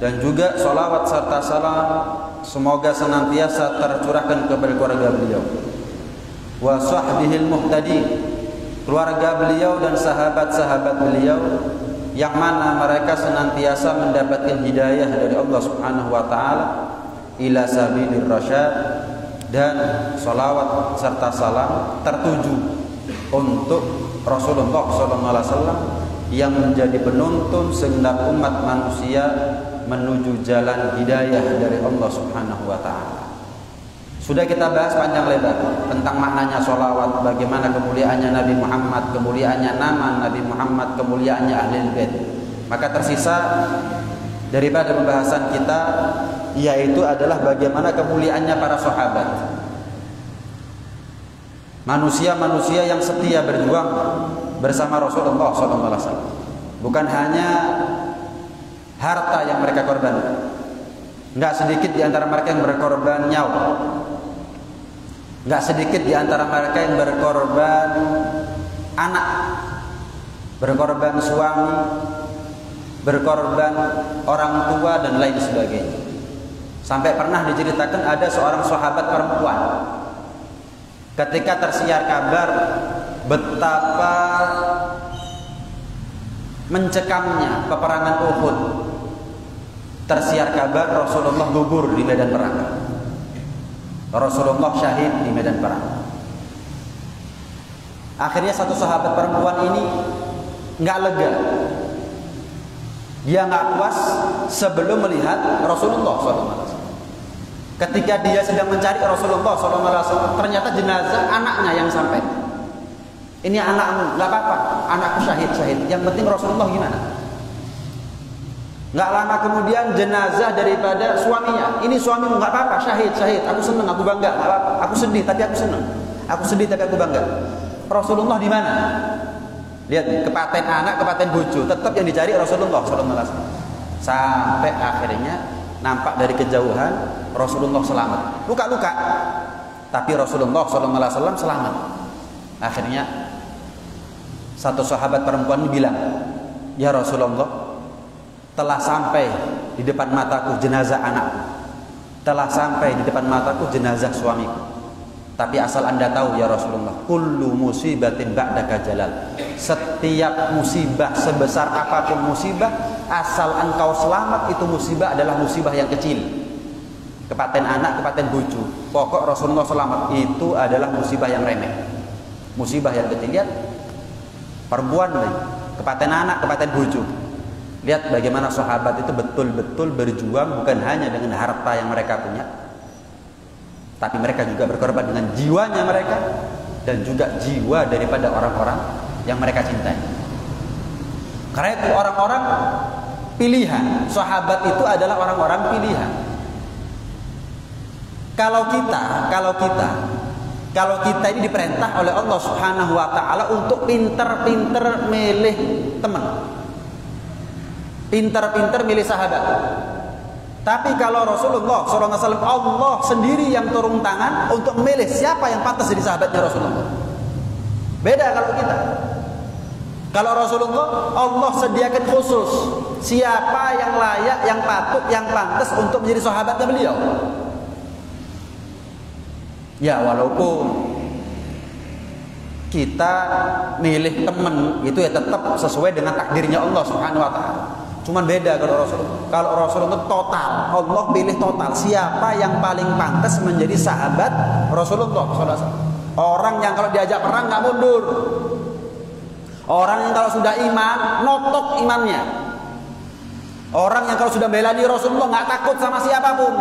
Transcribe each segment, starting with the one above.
dan juga sholawat serta salam semoga senantiasa tercurahkan kepada keluarga beliau, wa sahbihil muhtadin, keluarga beliau dan sahabat-sahabat beliau yang mana mereka senantiasa mendapatkan hidayah dari Allah Subhanahu wa taala ila sabilir rasyad, dan sholawat serta salam tertuju untuk Rasulullah SAW yang menjadi penuntun segenap umat manusia menuju jalan hidayah dari Allah Subhanahu wa taala. Sudah kita bahas panjang lebar tentang maknanya sholawat, bagaimana kemuliaannya Nabi Muhammad, kemuliaannya nama Nabi Muhammad, kemuliaannya Ahlul Bait. Maka tersisa daripada pembahasan kita yaitu adalah bagaimana kemuliaannya para sahabat. Manusia-manusia yang setia berjuang bersama Rasulullah SAW. Bukan hanya harta yang mereka korbankan. Enggak sedikit di antara mereka yang berkorban nyawa. Enggak sedikit di antara mereka yang berkorban anak, berkorban suami, berkorban orang tua dan lain sebagainya. Sampai pernah diceritakan ada seorang sahabat perempuan ketika tersiar kabar betapa mencekamnya peperangan Uhud, tersiar kabar Rasulullah gugur di medan perang, Rasulullah syahid di medan perang. Akhirnya satu sahabat perempuan ini nggak lega, dia nggak puas sebelum melihat Rasulullah SAW. Ketika dia sedang mencari Rasulullah SAW, ternyata jenazah anaknya yang sampai. Ini anakmu, nggak apa-apa, anakku syahid. Yang penting Rasulullah gimana? Nggak lama kemudian jenazah daripada suaminya. Ini suamimu, nggak apa-apa, syahid. Aku senang, aku bangga, nggak apa-apa. Aku sedih, tapi aku senang. Aku sedih, tapi aku bangga. Rasulullah di mana? Lihat nih, kepaten anak, kepaten bojo, tetap yang dicari Rasulullah SAW. Sampai akhirnya nampak dari kejauhan Rasulullah selamat. Luka-luka, tapi Rasulullah SAW selamat. Akhirnya satu sahabat perempuan ini bilang, ya Rasulullah, telah sampai di depan mataku jenazah anakku, telah sampai di depan mataku jenazah suamiku. Tapi asal anda tahu ya Rasulullah, kullu musibatin ba'daka jalal. Setiap musibah sebesar apapun musibah, asal engkau selamat, itu musibah adalah musibah yang kecil. Kepaten anak, kepaten bojo, pokok Rasulullah selamat, itu adalah musibah yang remeh, musibah yang kecil. Lihat perempuan nih, kepaten anak, kepaten bojo. Lihat bagaimana sahabat itu betul-betul berjuang bukan hanya dengan harta yang mereka punya, tapi mereka juga berkorban dengan jiwanya mereka dan juga jiwa daripada orang-orang yang mereka cintai. Karena itu orang-orang pilihan, sahabat itu adalah orang-orang pilihan. Kalau kita ini diperintah oleh Allah Subhanahu wa taala untuk pinter-pinter milih teman, pinter-pinter milih sahabat. Tapi kalau Rasulullah SAW, Allah sendiri yang turun tangan untuk memilih siapa yang pantas jadi sahabatnya Rasulullah. Beda kalau kita. Kalau Rasulullah, Allah sediakan khusus siapa yang layak, yang patut, yang pantas untuk menjadi sahabatnya beliau. Ya walaupun kita milih teman itu ya tetap sesuai dengan takdirnya Allah Subhanahu wa taala. Cuman beda kalau Rasulullah. Kalau Rasulullah total, Allah pilih total siapa yang paling pantas menjadi sahabat Rasulullah SAW. Orang yang kalau diajak perang nggak mundur. Orang yang kalau sudah iman, notok imannya. Orang yang kalau sudah belani Rasulullah nggak takut sama siapapun.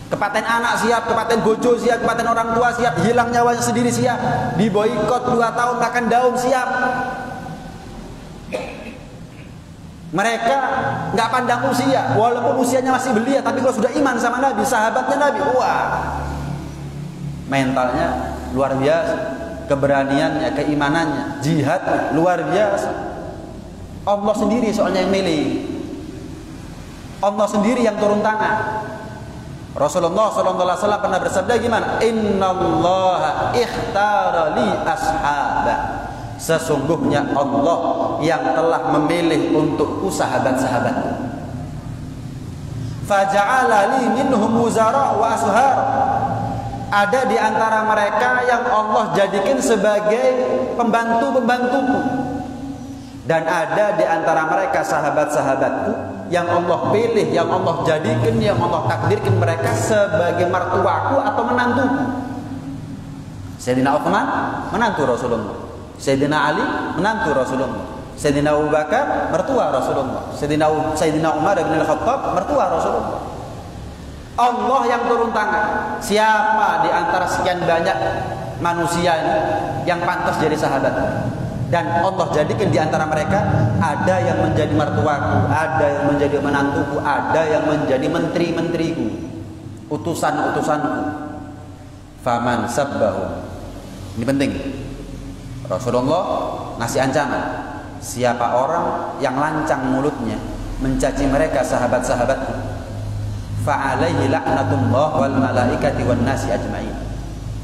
Kepaten anak siap, kepaten bojo siap, kepaten orang tua siap, hilang nyawanya sendiri siap, diboikot 2 tahun makan daun siap. Mereka nggak pandang usia, walaupun usianya masih belia, tapi kalau sudah iman sama Nabi, sahabatnya Nabi, wah, mentalnya luar biasa, keberaniannya, keimanannya, jihad luar biasa. Allah sendiri soalnya yang milih, Allah sendiri yang turun tangan. Rasulullah SAW pernah bersabda gimana? Innallaha ikhtara li ashaba. Sesungguhnya Allah yang telah memilih untukku sahabat-sahabatku. Faja'ala li minhum wuzara wa ashar. Ada di antara mereka yang Allah jadikan sebagai pembantu-pembantuku, dan ada di antara mereka sahabat-sahabatku yang Allah pilih, yang Allah jadikan, yang Allah takdirkan mereka sebagai mertuaku atau menantuku. Sayyidina Utsman menantu Rasulullah, Sayyidina Ali menantu Rasulullah, Sayyidina Abu Bakar mertua Rasulullah, Sayyidina Umar bin Al-Khattab mertua Rasulullah. Allah yang turun tangan, siapa di antara sekian banyak manusia ini yang pantas jadi sahabat? Dan Allah jadikan di antara mereka ada yang menjadi mertuaku, ada yang menjadi menantuku, ada yang menjadi menteri-menteriku, utusan-utusanku. Faman sabbahu. Ini penting. Rasulullah ngasih ancaman, siapa orang yang lancang mulutnya mencaci mereka sahabat-sahabatku, fa'alaihi la'natullah wal malaikati wan nasi ajma'in.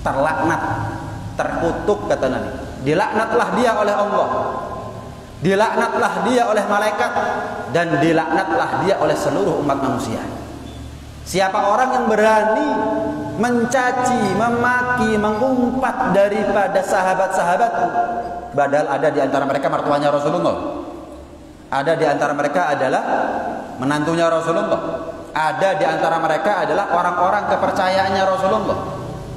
Terlaknat, terkutuk kata Nabi. Dilaknatlah dia oleh Allah, dilaknatlah dia oleh malaikat, dan dilaknatlah dia oleh seluruh umat manusia. Siapa orang yang berani mencaci, memaki, mengumpat daripada sahabat-sahabatku, padahal ada di antara mereka mertuanya Rasulullah, ada di antara mereka adalah menantunya Rasulullah, ada di antara mereka adalah orang-orang kepercayaannya Rasulullah,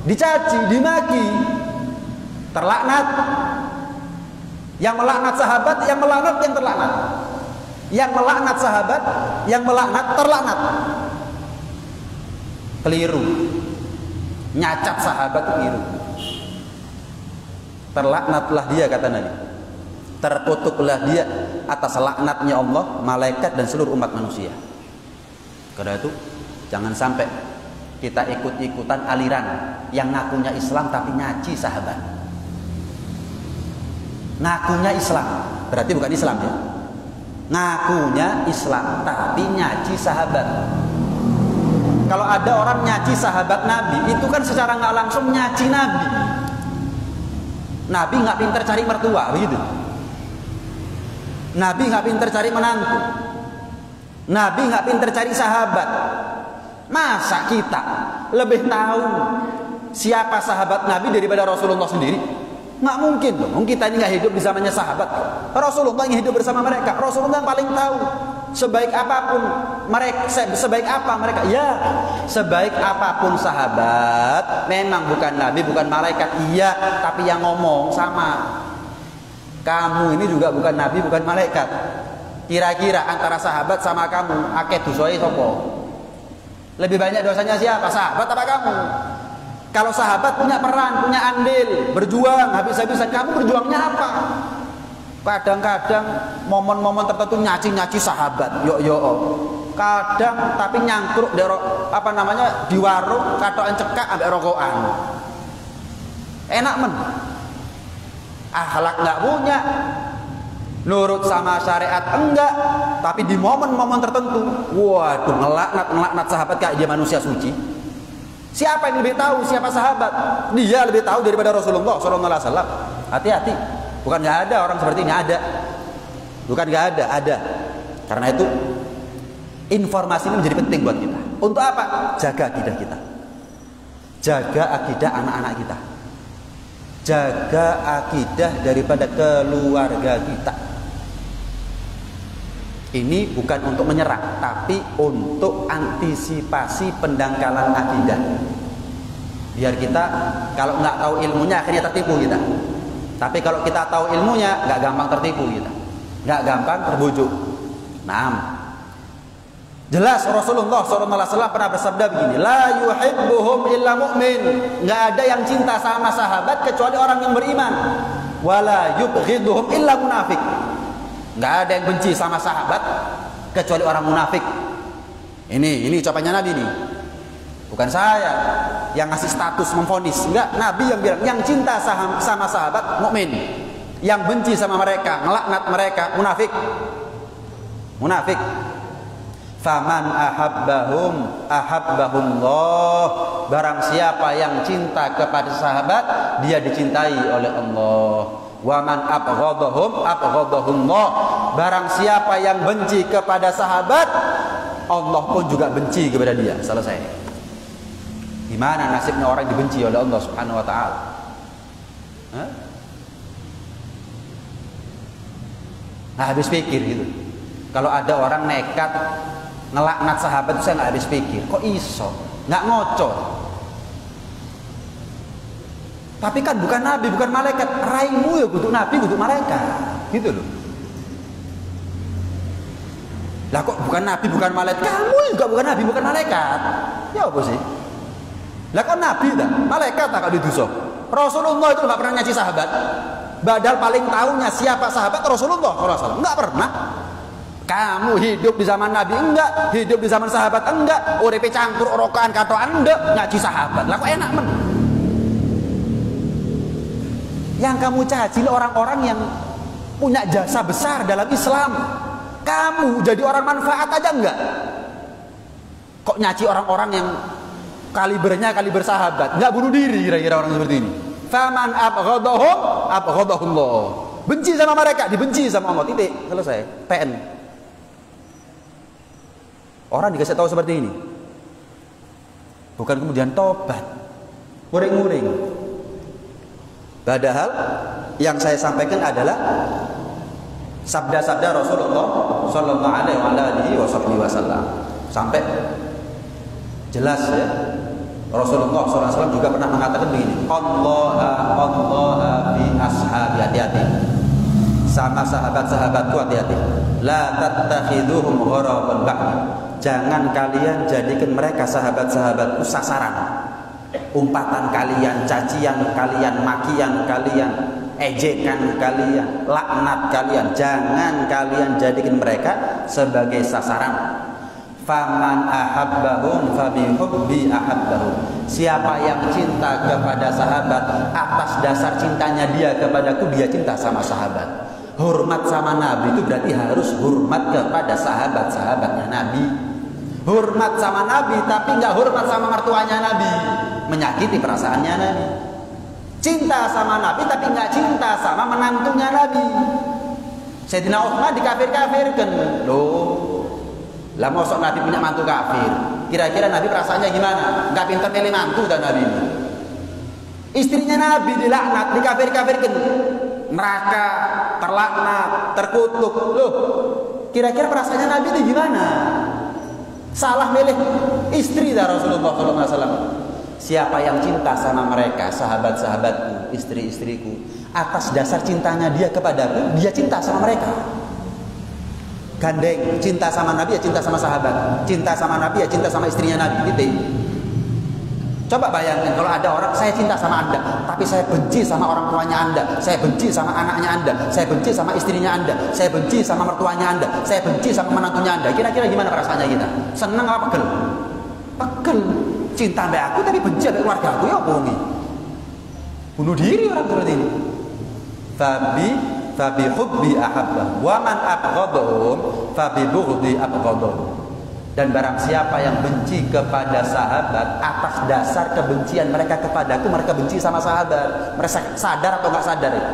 dicaci, dimaki, terlaknat. Yang melaknat sahabat, yang melaknat yang terlaknat. Yang melaknat sahabat, yang melaknat terlaknat. Keliru. Nyacat sahabat keliru. Terlaknatlah dia kata Nabi. Terkutuklah dia atas laknatnya Allah, malaikat dan seluruh umat manusia. Karena itu jangan sampai kita ikut-ikutan aliran yang ngakunya Islam tapi nyaci sahabat. Ngakunya Islam berarti bukan Islam ya. Ngakunya Islam tapi nyaci sahabat. Kalau ada orang nyaci sahabat Nabi, itu kan secara nggak langsung nyaci Nabi. Nabi nggak pinter cari mertua, begitu. Nabi nggak pinter cari menantu. Nabi nggak pinter cari sahabat. Masa kita lebih tahu siapa sahabat Nabi daripada Rasulullah sendiri? Nggak mungkin dong. Kita ini nggak hidup di zamannya sahabat. Rasulullah yang hidup bersama mereka. Rasulullah yang paling tahu sebaik apapun mereka, sebaik apa mereka. Ya, sebaik apapun sahabat. Memang bukan Nabi, bukan malaikat. Iya, tapi yang ngomong sama. Kamu ini juga bukan Nabi, bukan malaikat. Kira-kira antara sahabat sama kamu, akeh dosane sapa? Lebih banyak dosanya siapa? Sahabat apa kamu? Kalau sahabat punya peran, punya andil, berjuang habis-habisan, kamu berjuangnya apa? Kadang-kadang momen-momen tertentu nyaci-nyaci sahabat, yo. Kadang tapi nyangkruk di warung, katokan cekak ambek rokokan. Enak men. Akhlak nggak punya, nurut sama syariat enggak, tapi di momen-momen tertentu, waduh, ngelaknat sahabat kayak dia manusia suci. Siapa yang lebih tahu siapa sahabat? Dia lebih tahu daripada Rasulullah SAW. Hati-hati, bukan nggak ada orang seperti ini, ada. Bukan nggak ada, ada. Karena itu informasi ini menjadi penting buat kita. Untuk apa? Jaga akidah kita, jaga akidah anak-anak kita, jaga akidah daripada keluarga kita. Ini bukan untuk menyerang, tapi untuk antisipasi pendangkalan akidah. Biar kita kalau nggak tahu ilmunya akhirnya tertipu kita. Tapi kalau kita tahu ilmunya nggak gampang tertipu kita, nggak gampang terbujuk. Nah, jelas Rasulullah SAW pernah bersabda begini, la yuhibbuhum illa mu'min. Nggak ada yang cinta sama sahabat kecuali orang yang beriman. Wala yubghiduhum illa munafik. Nggak ada yang benci sama sahabat kecuali orang munafik. Ini ucapannya Nabi nih. Bukan saya yang ngasih status memvonis. Enggak, Nabi yang bilang yang cinta sama sahabat mukmin, yang benci sama mereka, ngelaknat mereka munafik. Munafik. Faman ahabbahum ahabbahullah. Barang siapa yang cinta kepada sahabat, dia dicintai oleh Allah. Wa man abghadahum abghadahullah. Barang siapa yang benci kepada sahabat, Allah pun juga benci kepada dia. Selesai. Gimana nasibnya orang dibenci oleh Allah Subhanahu wa taala? Nggak habis pikir gitu. Kalau ada orang nekat ngelaknat sahabat, saya nggak habis pikir. Kok iso? Nggak ngocor. Tapi kan bukan nabi, bukan malaikat. Raimu ya kudu nabi, kudu malaikat. Gitu loh. Lah kok bukan nabi, bukan malaikat? Kamu juga bukan nabi, bukan malaikat. Ya apa sih? Lah kok nabi dah? Malaikat tak kalau ditusuk. Rasulullah itu nggak pernah nyaci sahabat. Badal paling tahunya siapa sahabat Rasulullah SAW. Nggak pernah. Kamu hidup di zaman Nabi enggak, hidup di zaman sahabat enggak, uripe cangkur orokan katoan enggak, ngaji sahabat. Lah kok enak men? Yang kamu caci orang-orang yang punya jasa besar dalam Islam. Kamu jadi orang manfaat aja enggak? Kok nyaci orang-orang yang kalibernya kaliber sahabat, enggak bunuh diri kira-kira orang seperti ini. Faman abghadahum abghadahullah. Benci sama mereka, dibenci sama Allah. Titik, selesai. PN. Orang dikasih tahu seperti ini, bukan kemudian tobat, nguring-nguring. Padahal yang saya sampaikan adalah sabda-sabda Rasulullah Sallallahu Alaihi Wasallam. Sampai jelas ya, Rasulullah SAW juga pernah mengatakan begini, Allah bi ashabi, hati-hati sama sahabat-sahabatku, hati-hati. La tattakhiduhum gharaban ba'di. Jangan kalian jadikan mereka sahabat-sahabatku sasaran. Umpatan kalian, cacian kalian, makian kalian, ejekan kalian, laknat kalian. Jangan kalian jadikan mereka sebagai sasaran. Faman ahabbahum fabihubbi ahabbahum. Siapa yang cinta kepada sahabat, atas dasar cintanya dia kepadaku, dia cinta sama sahabat. Hormat sama Nabi itu berarti harus hormat kepada sahabat-sahabatnya Nabi. Hormat sama Nabi tapi nggak hormat sama mertuanya Nabi, menyakiti perasaannya Nabi. Cinta sama Nabi tapi nggak cinta sama menantunya Nabi. Sayyidina Utsman dikafir-kafirkan. Loh, lah mosok Nabi punya mantu kafir. Kira-kira Nabi perasaannya gimana? Nggak pintar milih mantu dan Nabi ini. Istrinya Nabi dilaknat, dikafir-kafirkan. Neraka, terlaknat, terkutuk. Loh, kira-kira perasaannya Nabi ini gimana? Salah milih istri dari Rasulullah SAW. Siapa yang cinta sama mereka, sahabat-sahabatku, istri-istriku, atas dasar cintanya dia kepadaku, dia cinta sama mereka. Gandeng, cinta sama Nabi ya cinta sama sahabat, cinta sama Nabi ya cinta sama istrinya Nabi. Titik. Coba bayangkan kalau ada orang, saya cinta sama Anda, tapi saya benci sama orang tuanya Anda, saya benci sama anaknya Anda, saya benci sama istrinya Anda, saya benci sama mertuanya Anda, saya benci sama menantunya Anda. Kira-kira gimana perasaannya kita? Senang apa pegel? Pegel. Cinta sama aku tapi benci sama keluarga aku, ya bohongi. Bunuh diri orang seperti ini. Fabi hubbi ahabbah wa man abghadahum fabi bughdi abghadahum. Dan barang siapa yang benci kepada sahabat, atas dasar kebencian mereka kepadaku, mereka benci sama sahabat. Mereka sadar atau nggak sadar itu?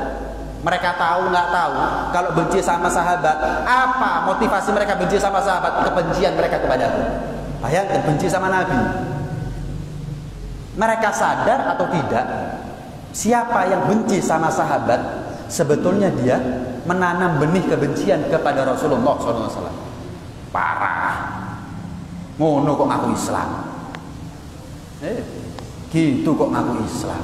Mereka tahu nggak tahu kalau benci sama sahabat, apa motivasi mereka benci sama sahabat? Kebencian mereka kepadaku. Bayangkan, benci sama Nabi. Mereka sadar atau tidak, siapa yang benci sama sahabat, sebetulnya dia menanam benih kebencian kepada Rasulullah SAW. Parah. Ngono kok ngaku Islam. Gitu kok ngaku Islam.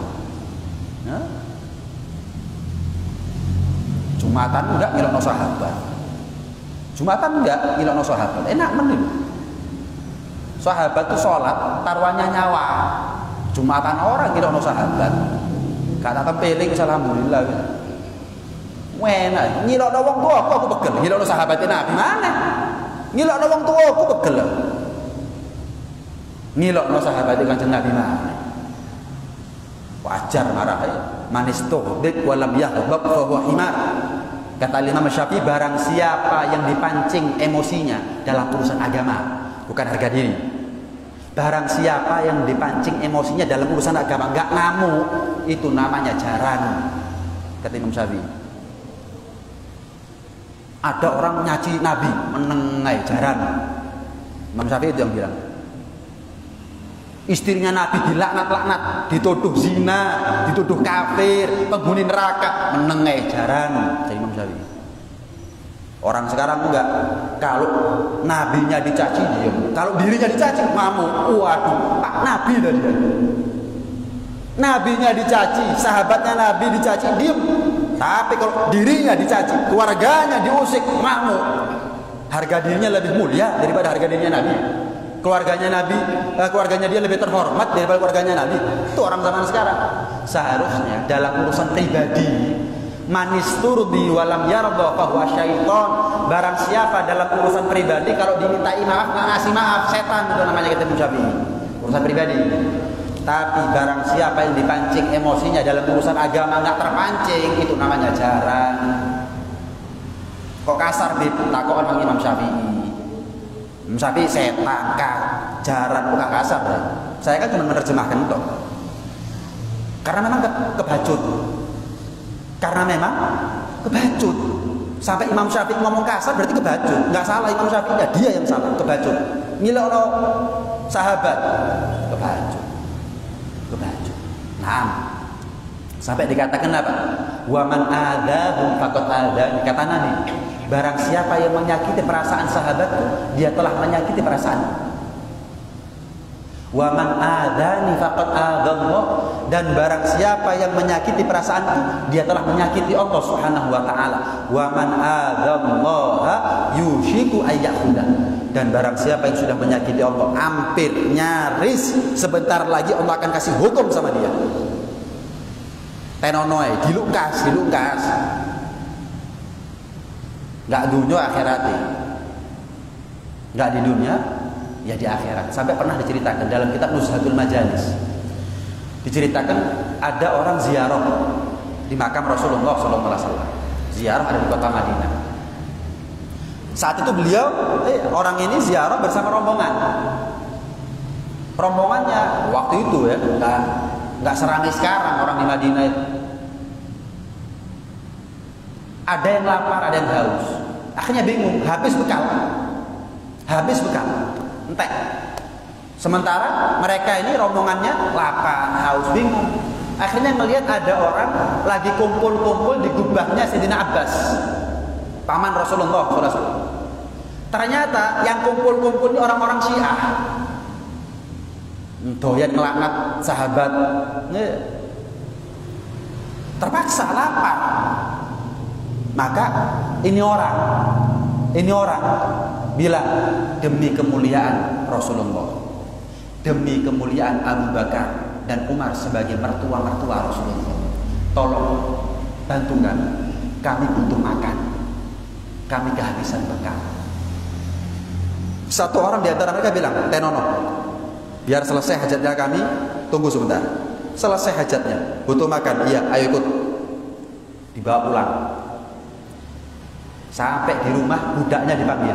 Jumatan enggak ngilokno sahabat. Jumatan enggak ngilokno sahabat. Enak men. Sahabat itu sholat taruhannya nyawa. Jumatan orang ngilokno sahabat. Kata tempeling alhamdulillah. Enak ngilokno wong tua aku pegel. Ngilokno sahabat Nabi mana? Ngilokno wong tua aku pegel. Ngilokno sahabat Kanjeng Nabi mana? Wajar marah ya. Manis tuhdid walam yahdab fa huwa himar. Kata Imam Syafi'i, barang siapa yang dipancing emosinya dalam urusan agama, bukan harga diri. Barang siapa yang dipancing emosinya dalam urusan agama, enggak ngamuk, itu namanya jaran. Kata Imam Syafi'i. Ada orang nyaci Nabi, menengai jaran. Imam Syafi'i itu yang bilang. Istrinya Nabi dilaknat-laknat, dituduh zina, dituduh kafir, penghuni neraka, menengai jaran, jadi Imam Syafi'i. Orang sekarang enggak, kalau nabinya dicaci diem, kalau dirinya dicaci ngamuk. Waduh, Pak Nabi tadi. Nabinya dicaci, sahabatnya Nabi dicaci diem. Tapi kalau dirinya dicaci, keluarganya diusik, ngamuk. Harga dirinya lebih mulia daripada harga dirinya Nabi. Keluarganya Nabi, keluarganya dia lebih terhormat daripada keluarganya Nabi. Itu orang zaman sekarang. Seharusnya dalam urusan pribadi, manis turdi walam yarda fahuwa syaiton. Barang siapa dalam urusan pribadi kalau dimintai maaf nggak ngasih maaf, setan, itu namanya kita Syafi'i. Urusan pribadi. Tapi barang siapa yang dipancing emosinya dalam urusan agama nggak terpancing, itu namanya jarang. Kok kasar ditakon sama Imam Syafi'i? Imam Syafi'i setan, jarang, bukan kasar. Saya kan cuma menerjemahkan itu. Karena memang kebacut. Karena memang kebacut. Sampai Imam Syafi'i ngomong kasar berarti kebacut. Nggak salah Imam Syafi'i, ya dia yang salah, kebacut. Ngilono sahabat, kebacut. Nah, sampai dikatakan apa? Wa man adzahum faqad adzani. Kata Nabi, barang siapa yang menyakiti perasaan sahabatku, dia telah menyakiti perasaan. Wa man adzani faqad adzallah. Dan barang siapa yang menyakiti perasaanku, dia telah menyakiti Allah Subhanahu wa taala. Wa man adzallaha yushiku ayyahuda. Dan barang siapa yang sudah menyakiti Allah, hampir nyaris sebentar lagi Allah akan kasih hukum sama dia. Tenonoe dilukas. Enggak dunia akhirat. Enggak di dunia, ya di akhirat. Sampai pernah diceritakan dalam kitab Nuzhatul Majalis. Diceritakan ada orang ziarah di makam Rasulullah SAW. Ziarah ada di kota Madinah. Saat itu beliau, orang ini ziarah bersama rombongan. Rombongannya waktu itu ya, nggak seramai sekarang orang di Madinah itu. Ada yang lapar, ada yang haus. Akhirnya bingung, habis bekal. Entek. Sementara mereka ini rombongannya lapar, haus, bingung. Akhirnya melihat ada orang lagi kumpul-kumpul di gubahnya Sayyidina Abbas, paman Rasulullah SAW. Ternyata yang kumpul-kumpul ini orang-orang Syiah. Doyan ngelaknat sahabat. Terpaksa lapar. Maka ini orang bilang, demi kemuliaan Rasulullah, demi kemuliaan Abu Bakar dan Umar sebagai mertua-mertua Rasulullah, tolong bantu kami butuh makan, kami kehabisan bekal. Satu orang di antara mereka bilang, Tenono, biar selesai hajatnya kami, tunggu sebentar. Selesai hajatnya, butuh makan, iya, ayo ikut. Dibawa pulang. Sampai di rumah, budaknya dipanggil.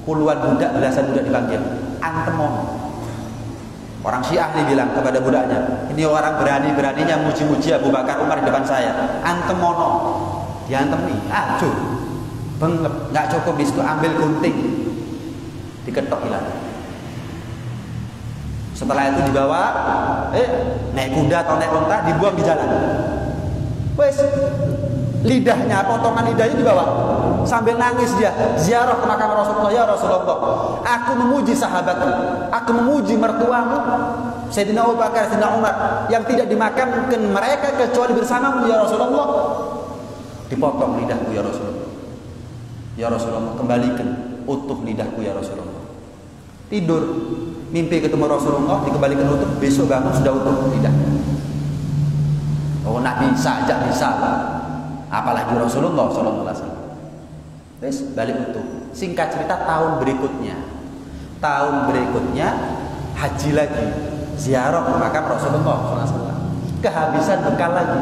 Puluhan budak, belasan budak dipanggil. Antemono. Orang Syiah nih bilang kepada budaknya, ini orang berani-beraninya muji-muji Abu Bakar Umar di depan saya. Antemono. Diantemi, acuh. Bengep, nggak cukup di situ, ambil gunting. Diketok hilang. Setelah itu dibawa, naik kuda atau naik onta, dibuang di jalan. Wes, lidahnya, potongan lidahnya dibawa. Sambil nangis dia, ziarah ke makam Rasulullah. Ya Rasulullah, aku memuji sahabatku, aku memuji mertuamu Sayyidina Abu Bakar, Sayyidina Umar, yang tidak dimakamkan mereka kecuali bersamamu ya Rasulullah. Dipotong lidahku ya Rasulullah. Ya Rasulullah, kembalikan utuh lidahku ya Rasulullah. Tidur, mimpi ketemu Rasulullah, dikembalikan utuh, besok bangun sudah utuh lidah. Oh, Nabi saja bisa, apalagi Rasulullah SAW. Wes, balik utuh. Singkat cerita, tahun berikutnya haji lagi, ziarah ke makam Rasulullah SAW. Kehabisan bekal lagi.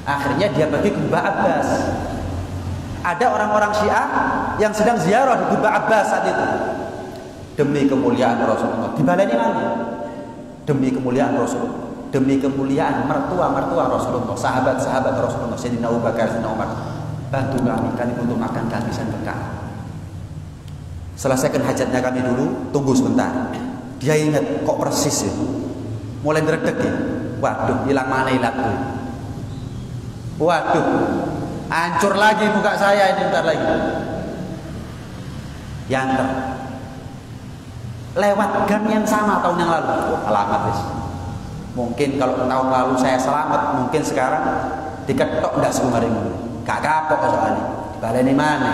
Akhirnya dia pergi ke Mbah Abbas. Ada orang-orang Syiah yang sedang ziarah di Mbah Abbas saat itu. Demi kemuliaan Rasulullah. Dibaleni mana? Demi kemuliaan Rasulullah. Demi kemuliaan mertua-mertua Rasulullah, sahabat-sahabat Rasulullah, Sayyidina Abu Bakar, Sayyidina Umar, bantu kami untuk makan kehabisan bekal. selesaikan hajatnya kami dulu, tunggu sebentar. Dia ingat, kok persis ya, mulai ngeredek ya. Waduh, hilang mana ilatku. Waduh, hancur lagi muka saya ini bentar lagi. Yanter lewat gang yang sama tahun yang lalu. Alamat guys. Mungkin kalau tahun lalu saya selamat, mungkin sekarang diketok enggak sepuluh hari ini. Gak kapok soalnya. Baleni mana?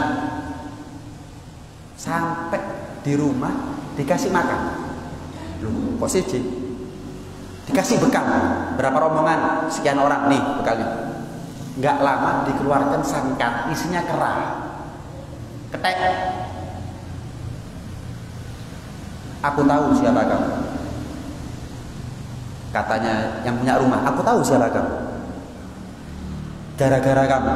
Sampai di rumah dikasih makan. Loh, kok sih? Dikasih bekal. Berapa rombongan? Sekian orang nih bekalnya. Nggak lama dikeluarkan sangkar, isinya kerah. Ketek. Aku tahu siapa kamu. Katanya yang punya rumah, aku tahu siapa kamu. Gara-gara kamu.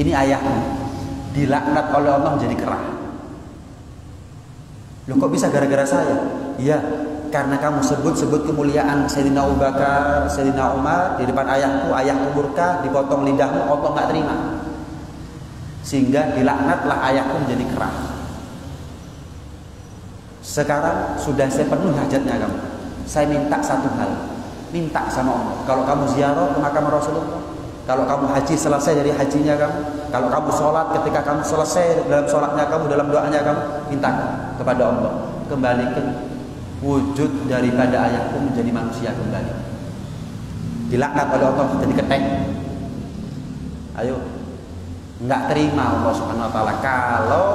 Ini ayahmu dilaknat oleh Allah menjadi kerah. Loh kok bisa gara-gara saya? Iya, karena kamu sebut-sebut kemuliaan Sayyidina Abu Bakar, Sayyidina Umar di depan ayahku murka, dipotong lidahmu, Allah nggak terima. Sehingga dilaknatlah ayahku menjadi kerah. Sekarang sudah saya penuhi hajatnya kamu. Saya minta satu hal, minta sama Allah. Kalau kamu ziarah ke makam Rasulullah, kalau kamu haji selesai dari hajinya kamu, kalau kamu sholat ketika kamu selesai dalam sholatnya kamu, dalam doanya kamu, minta kepada Allah, kembalikan wujud daripada ayahku menjadi manusia kembali. Dilaknat oleh Allah jadi ketek. Ayo, nggak terima Allah Subhanahu Wa Taala kalau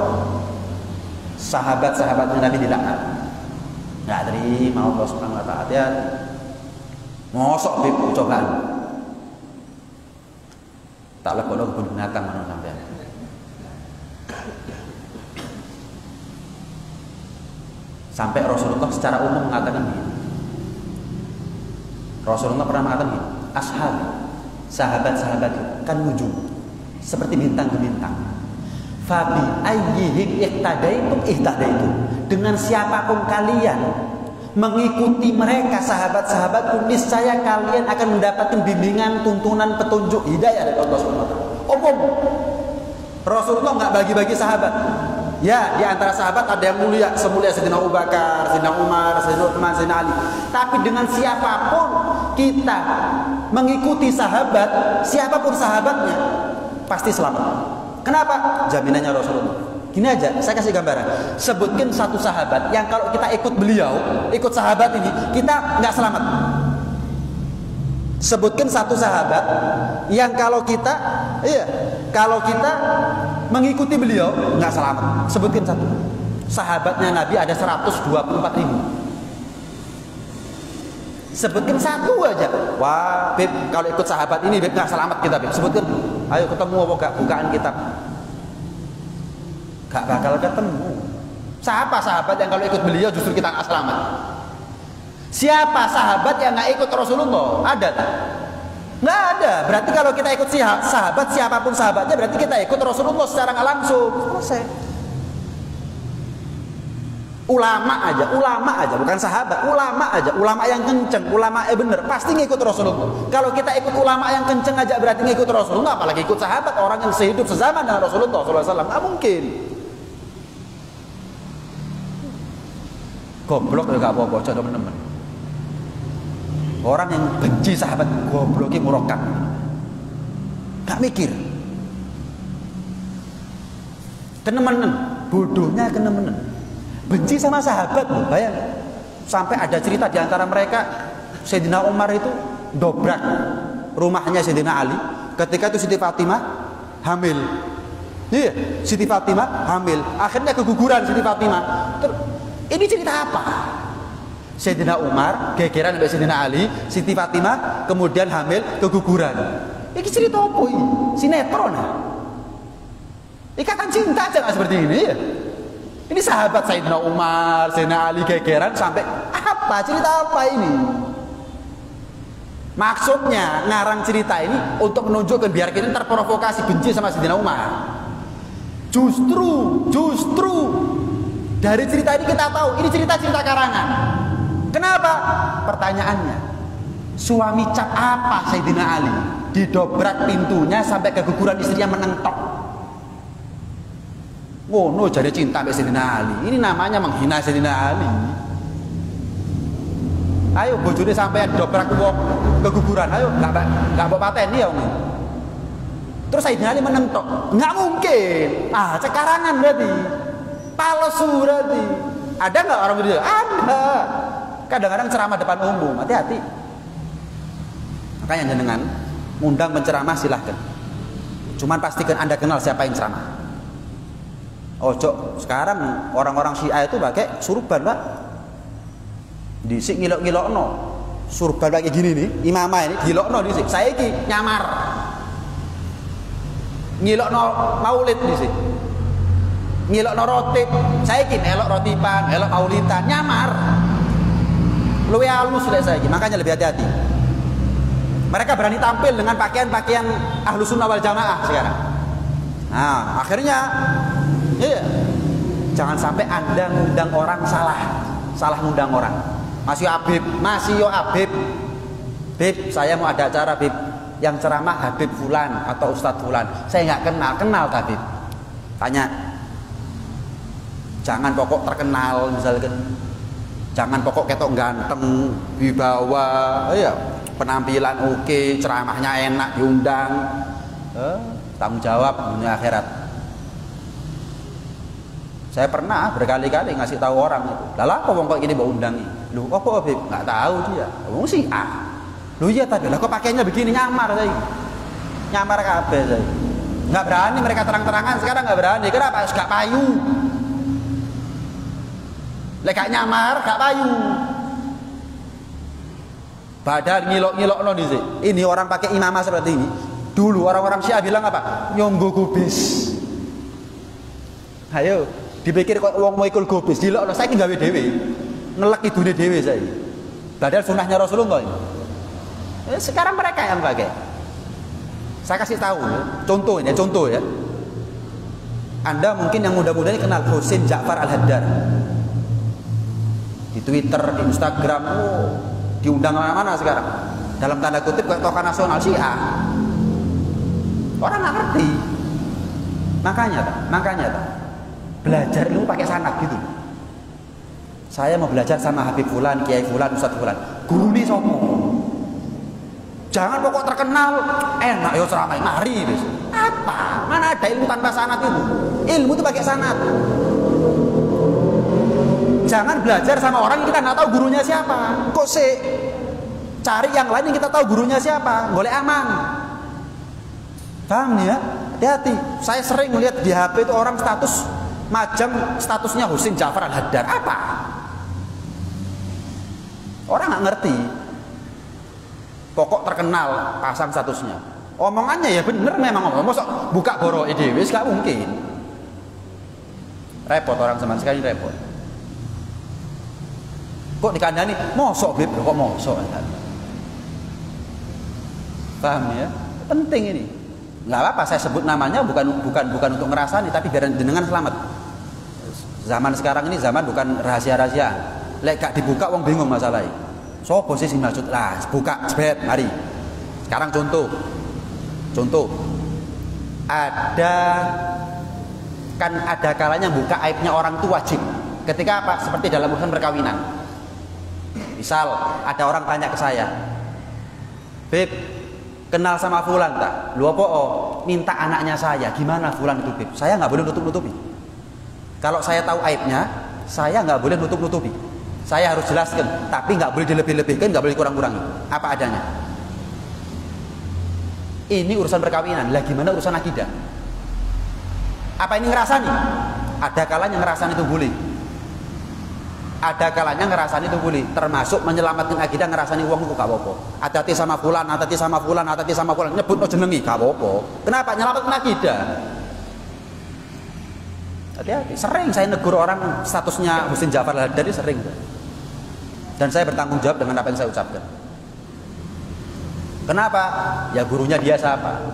sahabat-sahabatnya Nabi dilaknat. Nggak terima Allah Subhanahu Wa Taala. Hati-hati. Mosok bib cobaan. Tak lekono kebun binatang mana sampean. Sampai Rasulullah secara umum mengatakan begini. Rasulullah pernah mengatakan begini, ashab, sahabat-sahabat kan nujum seperti bintang ke bintang. Fabi ayyihim ihtadaitum. Dengan siapapun kalian mengikuti mereka sahabat-sahabatku, niscaya kalian akan mendapatkan bimbingan, tuntunan, petunjuk, hidayah dari Allah SWT. Umum. Rasulullah nggak bagi-bagi sahabat. Ya, di antara sahabat ada yang mulia, semulia Sayyidina Abu Bakar, Sayyidina Umar, Sayyidina Utsman, Sayyidina Ali. Tapi dengan siapapun kita mengikuti sahabat, siapapun sahabatnya, pasti selamat. Kenapa? Jaminannya Rasulullah. Gini aja, saya kasih gambaran. Sebutkan satu sahabat yang kalau kita ikut beliau, ikut sahabat ini, kita nggak selamat. Sebutkan satu sahabat yang kalau kita mengikuti beliau nggak selamat. Sebutkan satu. Sahabatnya Nabi ada 124.000. Sebutkan satu aja. Wah, Beb, kalau ikut sahabat ini Beb nggak selamat kita, Beb. Sebutkan. Ayo ketemu bukaan kitab. Gak bakal ketemu. Siapa sahabat yang kalau ikut beliau justru kita nggak selamat? Siapa sahabat yang nggak ikut Rasulullah? Ada tak? Nggak ada. Berarti kalau kita ikut sahabat, siapapun sahabatnya, berarti kita ikut Rasulullah secara nggak langsung. Selesai. Ulama aja, bukan sahabat. Ulama yang kenceng, ulama bener, pasti ngikut Rasulullah. Kalau kita ikut ulama yang kenceng aja berarti ngikut Rasulullah, apalagi ikut sahabat, orang yang sehidup sezaman dengan Rasulullah SAW. Nggak mungkin. Goblok ya gak apa-apa, coba teman-teman. Orang yang benci sahabat, gobloknya murokat. Gak mikir. Kenemenen, bodohnya kenemenen. Benci sama sahabat, bayang. Sampai ada cerita di antara mereka, Sayyidina Umar itu dobrak rumahnya Sayyidina Ali. Ketika itu Siti Fatimah hamil. Iya, Siti Fatimah hamil. Akhirnya keguguran Siti Fatimah. Ini cerita apa? Sayyidina Umar gegeran sampai Sayyidina Ali, Siti Fatimah kemudian hamil, keguguran. Ini cerita apa ini? Sinetron. Ikatan cinta aja nggak seperti ini ya? Ini sahabat Sayyidina Umar, Sayyidina Ali gegeran sampai apa? Cerita apa ini? Maksudnya ngarang cerita ini untuk menunjukkan biar kita terprovokasi benci sama Sayyidina Umar. Justru dari cerita ini kita tahu ini cerita-cerita karangan. Kenapa? Pertanyaannya, suami cap apa Sayyidina Ali? Didobrak pintunya sampai keguguran istrinya menentok. Ngono jadi cinta mbek Sayyidina Ali. Ini namanya menghina Sayyidina Ali. Ayo bojone sampean dobrak wong ke kuburan. Ayo enggak mbok pateni ya wong. Terus Sayyidina Ali menentok. Enggak mungkin. Ah, cekarangan berarti. Palsu berarti. Ada enggak orang begitu? Ada. Kadang-kadang ceramah depan umum, hati-hati. Makanya jenengan ngundang penceramah silahkan. Cuman pastikan Anda kenal siapa yang ceramah. Ojo sekarang orang-orang Syiah itu pakai surban, Pak. Disik ngilok-ngilokno. Surban kayak gini nih, imamah ini ngilokno disik. Saya iki nyamar. Ngilokno maulid disik. Ngilokno rotib. Saya iki melok rotiban, melok maulidan, nyamar. Luwe halus lek saya iki, makanya lebih hati-hati. Mereka berani tampil dengan pakaian-pakaian Ahlus Sunnah wal Jamaah sekarang. Nah, akhirnya ya, jangan sampai Anda ngundang orang salah ngundang orang. Masih yo Habib. Bib, saya mau ada acara Bib. Yang ceramah Habib Fulan atau Ustadz Fulan. Saya nggak kenal Habib. Tanya. Jangan pokok terkenal misalkan. Jangan pokok ketok ganteng, wibawa, ya, penampilan oke, ceramahnya enak, diundang. Tanggung jawab dunia akhirat. Saya pernah berkali-kali ngasih tahu orang itu. Lah kok wong kok gini mbok undangi? Lho kok Habib? Enggak tahu dia. Wong sih Lho iya tapi lah kok pakainya begini nyamar saya. Nyamar kabeh saya. Enggak berani mereka terang-terangan sekarang enggak berani. Kenapa? Enggak payu. Lek gak nyamar, gak payu. Padahal ngilok-ngilokno dhisik. Ini orang pakai imamah seperti ini. Dulu orang-orang Syiah bilang apa? Nyonggo gubis. Ayo, dipikir kok wong mau ikut gubis, dilokno saiki gawe dhewe. Nelek idune dhewe saiki. Padahal sunahnya Rasulullah ini. Sekarang mereka yang pakai. Saya kasih tahu, contoh ya. Anda mungkin yang muda-muda ini kenal Husain Ja'far Al-Haddad. Di Twitter, di Instagram, diundang mana-mana sekarang. Dalam tanda kutip kayak tokoh nasional Syiah. Orang nggak ngerti. Makanya, belajar ilmu pakai sanad gitu. Saya mau belajar sama Habib Fulan, Kiai Fulan, Ustadz Fulan. Guru ini sopo. Jangan pokok terkenal, enak yo ceramah, mari wis. Apa? Mana ada ilmu tanpa sanad itu? Ilmu itu pakai sanad. Jangan belajar sama orang yang kita nggak tahu gurunya siapa. Kok sih cari yang lain yang kita tahu gurunya siapa? Boleh aman. Paham ya? Hati-hati. Saya sering melihat di HP itu orang statusnya Husain Ja'far Al-Haddad. Apa? Orang nggak ngerti. Pokok terkenal pasang statusnya. Omongannya ya bener memang ngomong. Mosok buka boro ide wis gak mungkin. Repot orang zaman sekarang, repot. Kok dikandani mosok Bib, kok mosok. Paham ya? Penting ini. Enggak apa-apa saya sebut namanya bukan untuk ngerasani tapi biar jenengan selamat. Zaman sekarang ini zaman bukan rahasia-rahasiaan. Lek gak dibuka wong bingung masalahnya. Sopo sih maksud lah, buka jebret, mari. Sekarang contoh. Ada kalanya buka aibnya orang tua wajib. Ketika apa? Seperti dalam urusan perkawinan. Misal ada orang tanya ke saya, Beb, kenal sama Fulan tak? Lu apa? Minta anaknya saya. Gimana Fulan itu Beb? Saya nggak boleh nutup-nutupi. Kalau saya tahu aibnya, saya nggak boleh nutup-nutupi. Saya harus jelaskan, tapi nggak boleh dilebih-lebihkan, nggak boleh kurang-kurangi. Apa adanya. Ini urusan perkawinan. Lah gimana urusan akidah? Apa ini ngerasani? Ada kalanya ngerasani itu boleh. Ada kalanya ngerasani itu boleh, termasuk menyelamatkan akidah ngerasani uang itu gak apa-apa. Hati-hati sama Fulan, nyebut no jenengi gak apa-apa. Kenapa? Nyelamatkan akidah. Hati-hati. Sering saya negur orang statusnya Husain Ja'far Al-Haddad, sering. Dan saya bertanggung jawab dengan apa yang saya ucapkan. Kenapa? Ya gurunya dia siapa?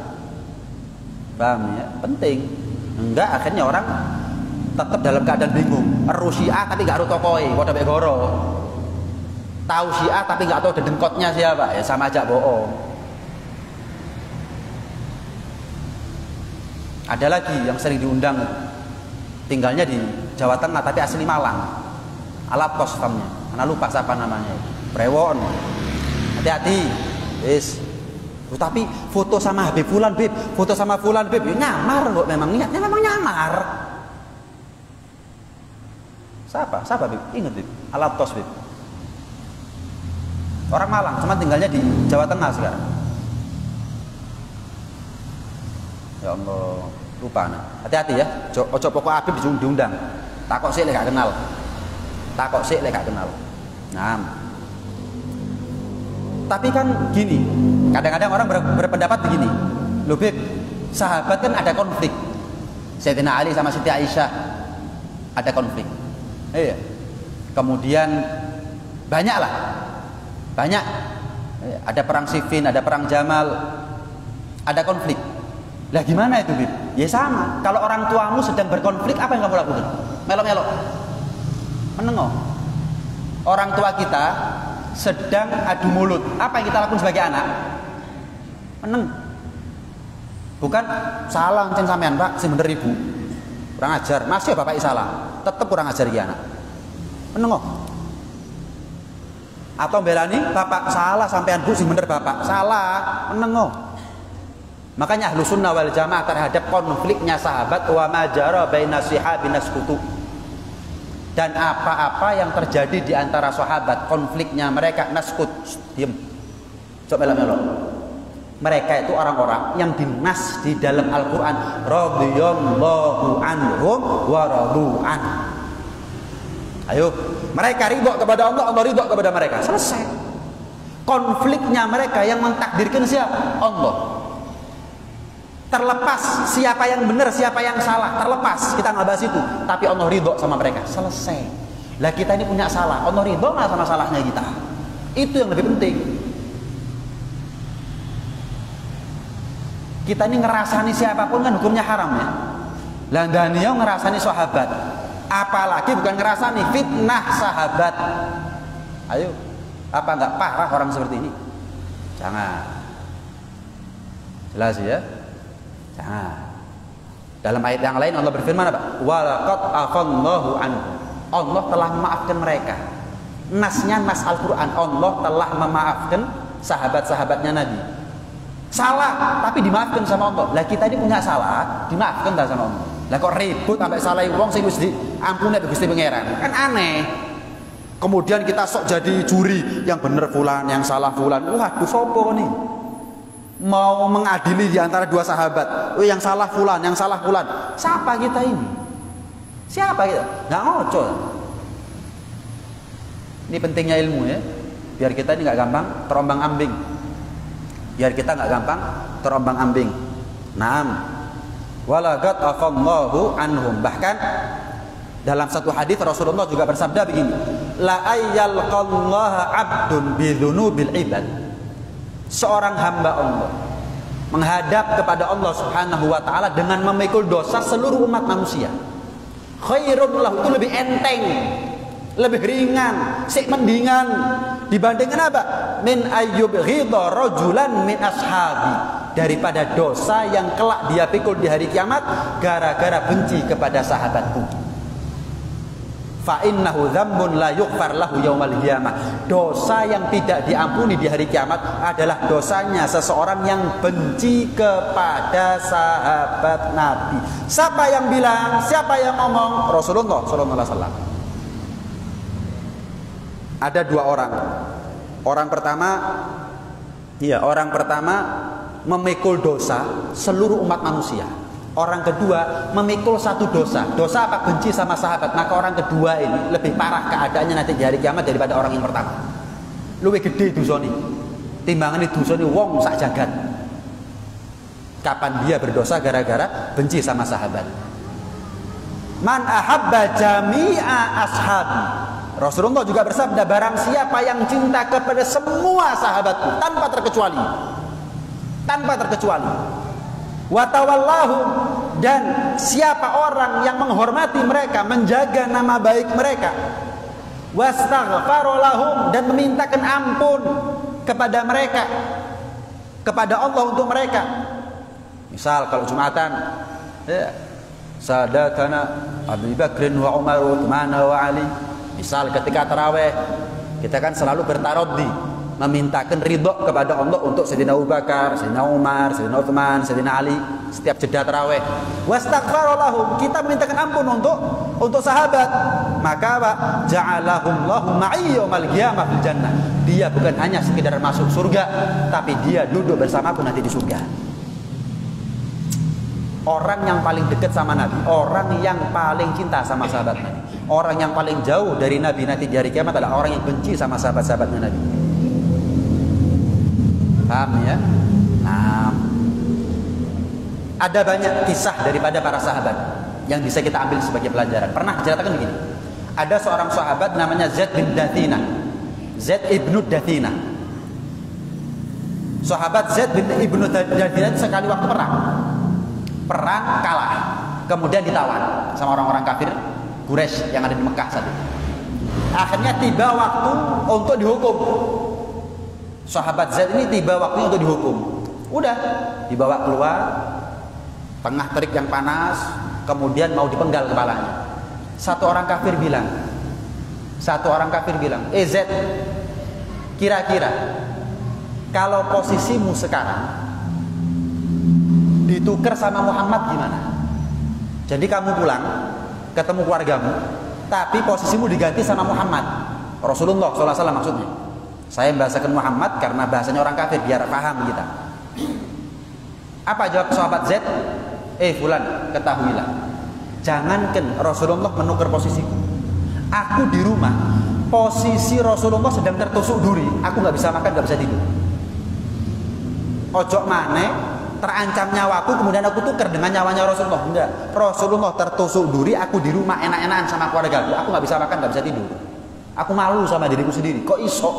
Paham ya? Penting. Enggak, akhirnya orang tetap dalam keadaan bingung. Ero Syiah tapi gak ero tokoe, padha mek goro. Tahu Syiah tapi gak tahu dedengkotnya siapa, ya sama aja bohong. Ada lagi yang sering diundang tinggalnya di Jawa Tengah tapi asli Malang. Alatos famnya, mana lupa siapa namanya. Brewon. Hati-hati. Wis. Tapi foto sama Habib Fulan, Bib. Foto sama Fulan, Bib. Ya, nyamar kok memang. Niatnya memang nyamar. Siapa Bib? Ingat Bib. Alatos Bib. Orang Malang, cuma tinggalnya di Jawa Tengah sekarang. Ya Allah, lupa nah. Hati-hati ya. Ojo pokok Habib diundang. Takok sik lek gak kenal. Nah. Tapi kan gini, kadang-kadang orang berpendapat begini. Loh Bib, sahabat kan ada konflik. Sayyidina Ali sama Siti Aisyah ada konflik. Iya. Kemudian banyak. Ada perang Siffin, ada perang Jamal, ada konflik. Lah gimana itu Bib? Ya sama. Kalau orang tuamu sedang berkonflik, apa yang kamu lakukan? Melo-melo. Menengok. Orang tua kita sedang adu mulut. Apa yang kita lakukan sebagai anak? Meneng. Bukan salah encen sampean Pak, sing bener Ibu. Kurang ajar. Masih bapak salah. Tetap kurang ajar iki anak. Menengok. Atau belani bapak salah sampean Bu, sing bener bapak. Salah, menengok. Makanya Ahlus Sunnah wal Jamaah terhadap konfliknya sahabat wa majara baina sihabin naskutu. Dan apa-apa yang terjadi di antara sahabat, konfliknya mereka naskut, diam. Coba melo-melo. Mereka itu orang-orang yang dinas di dalam Al-Qur'an, radhiyallahu anhum wa radu'an. Ayo, mereka ridho kepada Allah, Allah ridho kepada mereka. Selesai. Konfliknya mereka yang mentakdirkan siapa? Allah. Terlepas siapa yang benar, siapa yang salah, terlepas kita nggak bahas itu. Tapi Allah ridho sama mereka, selesai. Lah kita ini punya salah, Allah ridho nggak sama salahnya kita? Itu yang lebih penting. Kita ini ngerasani siapapun kan hukumnya haram ya. Lah Daniel ngerasani sahabat, apalagi bukan ngerasani fitnah sahabat. Ayo, apa nggak parah orang seperti ini? Jangan. Jelas ya. Nah, dalam ayat yang lain Allah berfirman apa? Walaqad afallahu anhu. Allah telah memaafkan mereka. Nasnya nas Al-Qur'an. Allah telah memaafkan sahabat-sahabatnya Nabi. Salah tapi dimaafkan sama Allah. Lah kita ini punya salah, dimaafkan tak sama Allah. Lah kok ribut sampai salahin wong sing wis diampuni Gusti Pangeran. Kan aneh. Kemudian kita sok jadi juri, yang bener fulan, yang salah fulan. Waduh, sopo nih? Mau mengadili di antara dua sahabat. Oh, yang salah fulan, yang salah fulan. Siapa kita ini? Siapa kita? Nggak ngoco. Ini pentingnya ilmu ya. Biar kita ini nggak gampang terombang-ambing. Naam. Walaqad afallahu anhum. Bahkan dalam satu hadis Rasulullah juga bersabda begini, la ayyalqallaha 'abdun bidzunubil ibad. Seorang hamba Allah menghadap kepada Allah Subhanahu wa taala dengan memikul dosa seluruh umat manusia. Khairun lahu, itu lebih enteng, lebih ringan, sik mendingan dibandingkan apa? Min ayyub ghidha rajulan min ashabi, daripada dosa yang kelak dia pikul di hari kiamat gara-gara benci kepada sahabatku. Fa innahu dzambun la yughfar lahu yaumal qiyamah. Dosa yang tidak diampuni di hari kiamat adalah dosanya seseorang yang benci kepada sahabat Nabi. Siapa yang bilang? Siapa yang ngomong? Rasulullah sallallahu alaihi wasallam. Ada dua orang. Orang pertama memikul dosa seluruh umat manusia. Orang kedua memikul satu dosa. Dosa apa? Benci sama sahabat. Maka orang kedua ini lebih parah keadaannya nanti di hari kiamat daripada orang yang pertama. Luwih gede dosane. Timbangane dosane wong sak jagat. Kapan dia berdosa gara-gara benci sama sahabat. Man ahabba jami'a ashabi. Rasulullah juga bersabda, barang siapa yang cinta kepada semua sahabatku tanpa terkecuali. Wa tawallahu, dan siapa orang yang menghormati mereka, menjaga nama baik mereka, wastaghfara lahum, dan memintakan ampun kepada mereka, kepada Allah untuk mereka. Misal kalau Jumatan, ya, sadatana Abu Bakrin wa Umar wa Uthman wa Ali. Misal ketika tarawih, kita kan selalu bertaroddi, memintakan ridho kepada Allah untuk Sayyidina Abu Bakar, Sayyidina Umar, Sayyidina Uthman, Sayyidina Ali setiap jeda tarawih. Wastaghfara lahum, kita memintakan ampun untuk sahabat. Maka apa? Ja'alahumullahu ma'i yaumal qiyamah fil jannah. Dia bukan hanya sekedar masuk surga, tapi dia duduk bersamaku nanti di surga. Orang yang paling dekat sama Nabi, orang yang paling cinta sama sahabat Nabi, orang yang paling jauh dari Nabi nanti di hari kiamat adalah orang yang benci sama sahabat-sahabatnya Nabi. Paham ya? Nah, ada banyak kisah daripada para sahabat yang bisa kita ambil sebagai pelajaran. Pernah diceritakan begini, ada seorang sahabat namanya Zaid bin Dathina, Zaid ibnu Dathina. Sahabat Zaid bin ibnu Dathina itu sekali waktu perang kalah, kemudian ditawan sama orang-orang kafir Quraisy yang ada di Mekah saat itu. Akhirnya tiba waktu untuk dihukum. Sahabat Zaid ini tiba waktunya untuk dihukum. Udah dibawa keluar tengah terik yang panas, kemudian mau dipenggal kepalanya. Satu orang kafir bilang, Zaid, kira-kira kalau posisimu sekarang ditukar sama Muhammad gimana? Jadi kamu pulang ketemu keluargamu, tapi posisimu diganti sama Muhammad, Rasulullah SAW maksudnya. Saya membahasakan Muhammad karena bahasanya orang kafir biar paham kita. Apa jawab sahabat Z? Fulan, ketahuilah, jangankan Rasulullah menukar posisiku, aku di rumah posisi Rasulullah sedang tertusuk duri, aku nggak bisa makan, nggak bisa tidur. Ojo maneh terancam nyawaku kemudian aku tukar dengan nyawanya Rasulullah. Enggak, Rasulullah tertusuk duri, aku di rumah enak-enakan sama keluarga aku nggak bisa makan, nggak bisa tidur. Aku malu sama diriku sendiri. Kok iso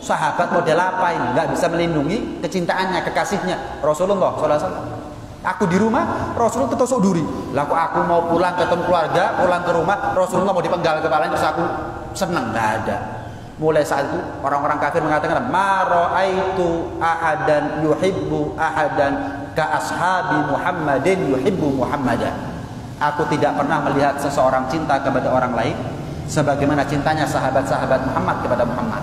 sahabat model apa ini nggak bisa melindungi kecintaannya, kekasihnya Rasulullah SAW. Aku di rumah, Rasulullah tertusuk duri. Lalu aku mau pulang ketemu keluarga, pulang ke rumah, Rasulullah mau dipenggal kepalanya, terus aku seneng. Nggak ada. Mulai saat itu orang-orang kafir mengatakan, ma ra'aitu ahadan yuhibbu ahadan ka ashabi Muhammadin yuhibbu Muhammadan. Aku tidak pernah melihat seseorang cinta kepada orang lain sebagaimana cintanya sahabat-sahabat Muhammad kepada Muhammad.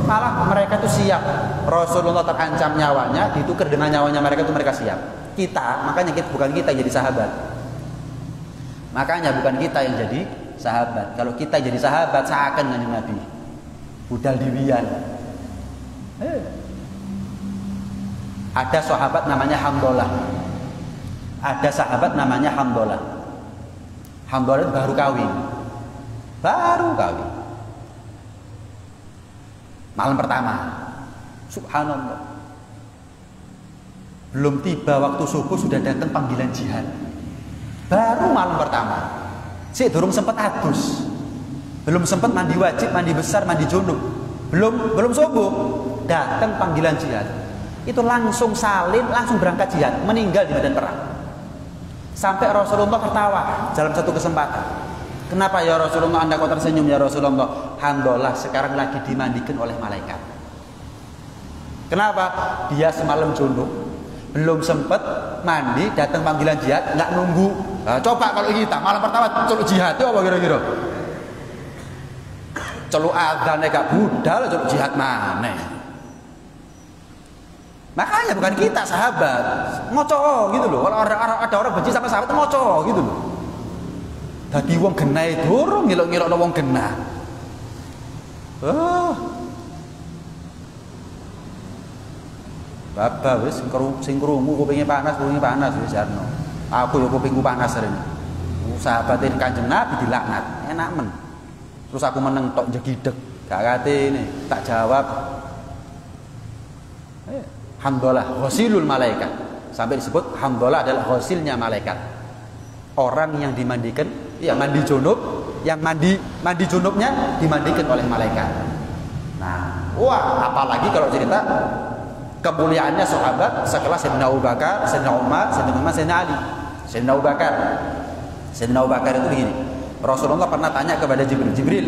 Malah mereka itu siap, Rasulullah terancam nyawanya, ditukar dengan nyawanya mereka itu mereka siap. Kita, makanya bukan kita yang jadi sahabat. Makanya bukan kita yang jadi sahabat. Kalau kita jadi sahabat, seakan dengan Nabi budal diwian. Ada sahabat namanya Hamdalah. Ada sahabat namanya Hamdalah. Hamdalah baru kawin. Malam pertama, subhanallah, belum tiba waktu subuh sudah datang panggilan jihad. Baru malam pertama, durung sempat adus, belum sempat mandi wajib, mandi besar, mandi junub, belum subuh, datang panggilan jihad. Itu langsung salin, langsung berangkat jihad, meninggal di medan perang. Sampai Rasulullah tertawa dalam satu kesempatan. Kenapa ya Rasulullah Anda kok tersenyum ya Rasulullah? Alhamdulillah sekarang lagi dimandikan oleh malaikat. Kenapa? Dia semalam junub, belum sempat mandi, datang panggilan jihad, nggak nunggu. Nah, coba kalau kita malam pertama celuk jihad itu apa kira-kira? Celuk adzan gak budal, celuk jihad mana? Makanya bukan kita sahabat, ngoco gitu loh. Kalau ada orang benci sama sahabat ngoco gitu loh. Dadi wong genah durung ngilok-ngilokno wong genah. Bapak wis sing krungu kupinge panas wis jarno. Aku yo kupingku panas rene. Sahabatin Kanjeng Nabi dilaknat, enak men. Terus aku meneng tok jegideg, gak katene tak jawab. Alhamdulillah ghasilul malaikat. Sampai disebut alhamdulillah adalah ghasilnya malaikat. Orang yang dimandikan, ya mandi junub, yang mandi junubnya dimandikan oleh malaikat. Nah, wah, apalagi kalau cerita kemuliaannya sahabat sekelas Sayyidina Abu Bakar, Sayyidina Umar, Sayyidina Ali. Sayyidina Abu Bakar itu begini. Rasulullah pernah tanya kepada Jibril,